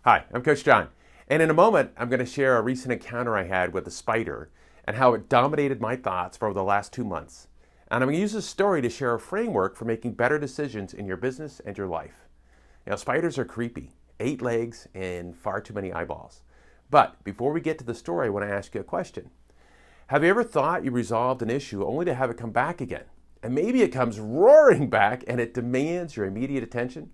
Hi, I'm Coach John, and in a moment I'm going to share a recent encounter I had with a spider and how it dominated my thoughts for over the last 2 months. And I'm going to use this story to share a framework for making better decisions in your business and your life. Spiders are creepy, 8 legs and far too many eyeballs. But before we get to the story, I want to ask you a question. Have you ever thought you resolved an issue only to have it come back again? And maybe it comes roaring back and it demands your immediate attention?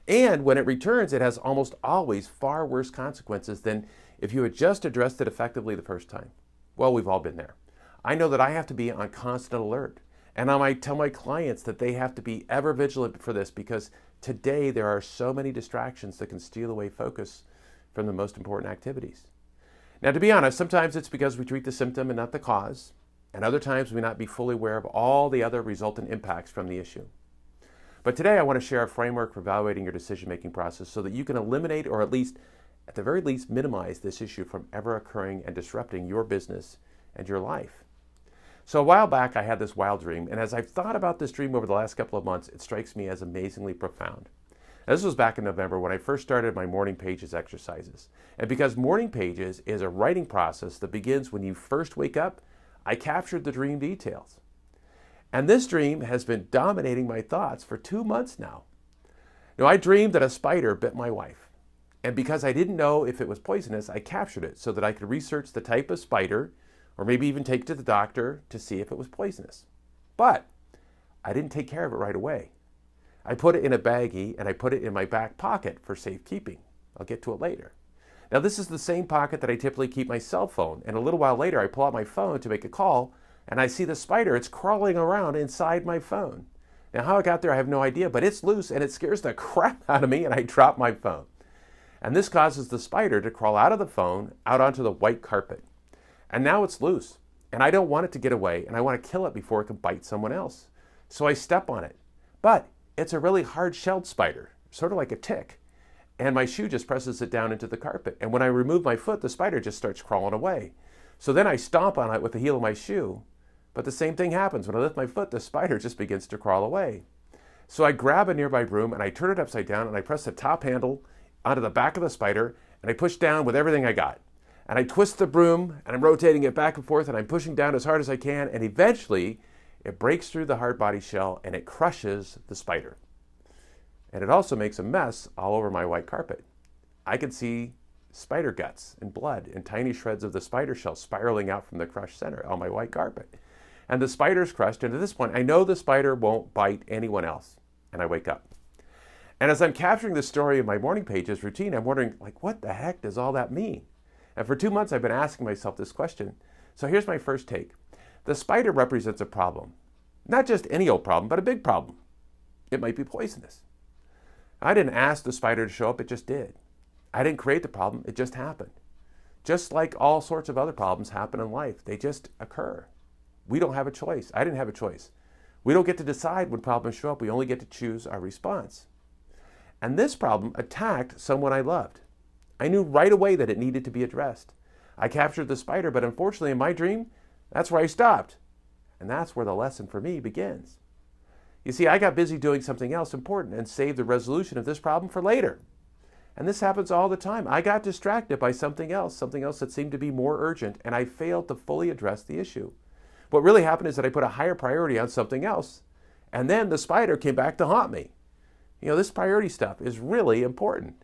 And when it returns, it has almost always far worse consequences than if you had just addressed it effectively the first time. Well, we've all been there. I know that I have to be on constant alert. And I might tell my clients that they have to be ever vigilant for this because today there are so many distractions that can steal away focus from the most important activities. Now, to be honest, sometimes it's because we treat the symptom and not the cause. And other times we may not be fully aware of all the other resultant impacts from the issue. But today I want to share a framework for evaluating your decision-making process so that you can eliminate or at the very least, minimize this issue from ever occurring and disrupting your business and your life. So a while back I had this wild dream, and as I've thought about this dream over the last couple of months, it strikes me as amazingly profound. Now, this was back in November when I first started my morning pages exercises. And because morning pages is a writing process that begins when you first wake up, I captured the dream details. And this dream has been dominating my thoughts for 2 months now. Now, I dreamed that a spider bit my wife. And because I didn't know if it was poisonous, I captured it so that I could research the type of spider, or maybe even take it to the doctor to see if it was poisonous. But I didn't take care of it right away. I put it in a baggie and I put it in my back pocket for safekeeping. I'll get to it later. Now, this is the same pocket that I typically keep my cell phone. And a little while later, I pull out my phone to make a call, and I see the spider. It's crawling around inside my phone. Now, how it got there, I have no idea, but it's loose and it scares the crap out of me, and I drop my phone. And this causes the spider to crawl out of the phone, out onto the white carpet. And now it's loose, and I don't want it to get away, and I want to kill it before it can bite someone else. So I step on it. But it's a really hard-shelled spider, sort of like a tick. And my shoe just presses it down into the carpet. And when I remove my foot, the spider just starts crawling away. So then I stomp on it with the heel of my shoe. But the same thing happens. When I lift my foot, the spider just begins to crawl away. So I grab a nearby broom and I turn it upside down and I press the top handle onto the back of the spider and I push down with everything I got. And I twist the broom and I'm rotating it back and forth and I'm pushing down as hard as I can, and eventually it breaks through the hard body shell and it crushes the spider. And it also makes a mess all over my white carpet. I can see spider guts and blood and tiny shreds of the spider shell spiraling out from the crushed center on my white carpet. And the spider's crushed, and at this point, I know the spider won't bite anyone else. And I wake up. And as I'm capturing the story in my morning pages routine, I'm wondering, what the heck does all that mean? And for 2 months, I've been asking myself this question. So here's my first take. The spider represents a problem. Not just any old problem, but a big problem. It might be poisonous. I didn't ask the spider to show up, it just did. I didn't create the problem, it just happened. Just like all sorts of other problems happen in life, they just occur. We don't have a choice. I didn't have a choice. We don't get to decide when problems show up, we only get to choose our response. And this problem attacked someone I loved. I knew right away that it needed to be addressed. I captured the spider, but unfortunately in my dream, that's where I stopped. And that's where the lesson for me begins. You see, I got busy doing something else important and saved the resolution of this problem for later. And this happens all the time. I got distracted by something else that seemed to be more urgent, and I failed to fully address the issue. What really happened is that I put a higher priority on something else, and then the spider came back to haunt me. This priority stuff is really important.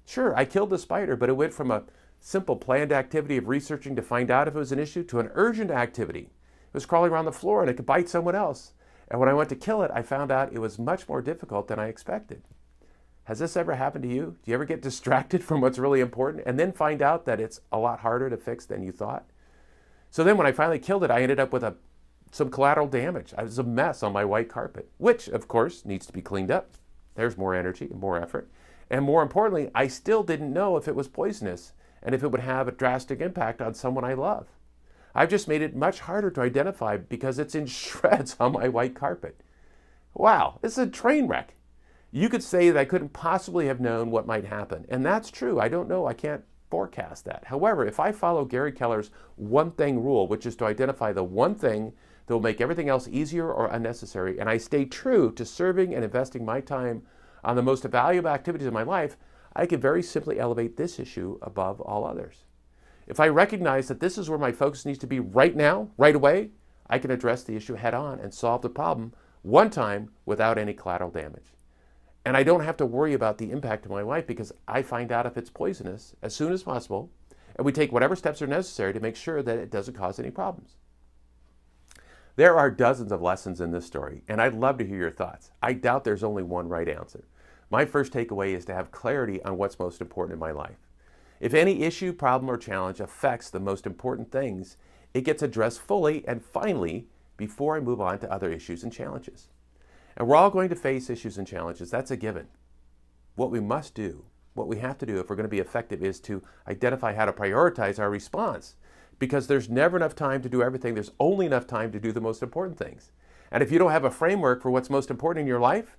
Sure, I killed the spider, but it went from a simple planned activity of researching to find out if it was an issue to an urgent activity. It was crawling around the floor and it could bite someone else. And when I went to kill it, I found out it was much more difficult than I expected. Has this ever happened to you? Do you ever get distracted from what's really important and then find out that it's a lot harder to fix than you thought? So then when I finally killed it, I ended up with some collateral damage. I was a mess on my white carpet, which of course needs to be cleaned up. There's more energy and more effort. And more importantly, I still didn't know if it was poisonous and if it would have a drastic impact on someone I love. I've just made it much harder to identify because it's in shreds on my white carpet. Wow, this is a train wreck. You could say that I couldn't possibly have known what might happen. And that's true. I don't know. I can't forecast that. However, if I follow Gary Keller's one thing rule, which is to identify the one thing that will make everything else easier or unnecessary, and I stay true to serving and investing my time on the most valuable activities of my life, I can very simply elevate this issue above all others. If I recognize that this is where my focus needs to be right now, right away, I can address the issue head on and solve the problem one time without any collateral damage. And I don't have to worry about the impact of my life because I find out if it's poisonous as soon as possible, and we take whatever steps are necessary to make sure that it doesn't cause any problems. There are dozens of lessons in this story, and I'd love to hear your thoughts. I doubt there's only one right answer. My first takeaway is to have clarity on what's most important in my life. If any issue, problem, or challenge affects the most important things, it gets addressed fully and finally before I move on to other issues and challenges. And we're all going to face issues and challenges. That's a given. What we must do, what we have to do if we're going to be effective is to identify how to prioritize our response. Because there's never enough time to do everything. There's only enough time to do the most important things. And if you don't have a framework for what's most important in your life,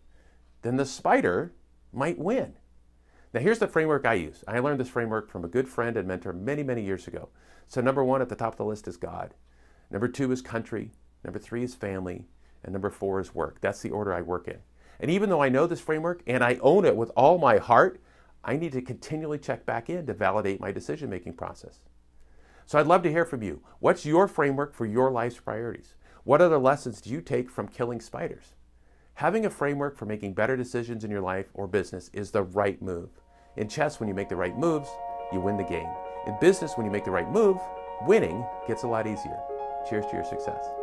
then the spider might win. Now here's the framework I use. I learned this framework from a good friend and mentor many, many years ago. So number 1 at the top of the list is God. Number 2 is country. Number 3 is family. And number 4 is work. That's the order I work in. And even though I know this framework and I own it with all my heart, I need to continually check back in to validate my decision-making process. So I'd love to hear from you. What's your framework for your life's priorities? What other lessons do you take from killing spiders? Having a framework for making better decisions in your life or business is the right move. In chess, when you make the right moves, you win the game. In business, when you make the right move, winning gets a lot easier. Cheers to your success.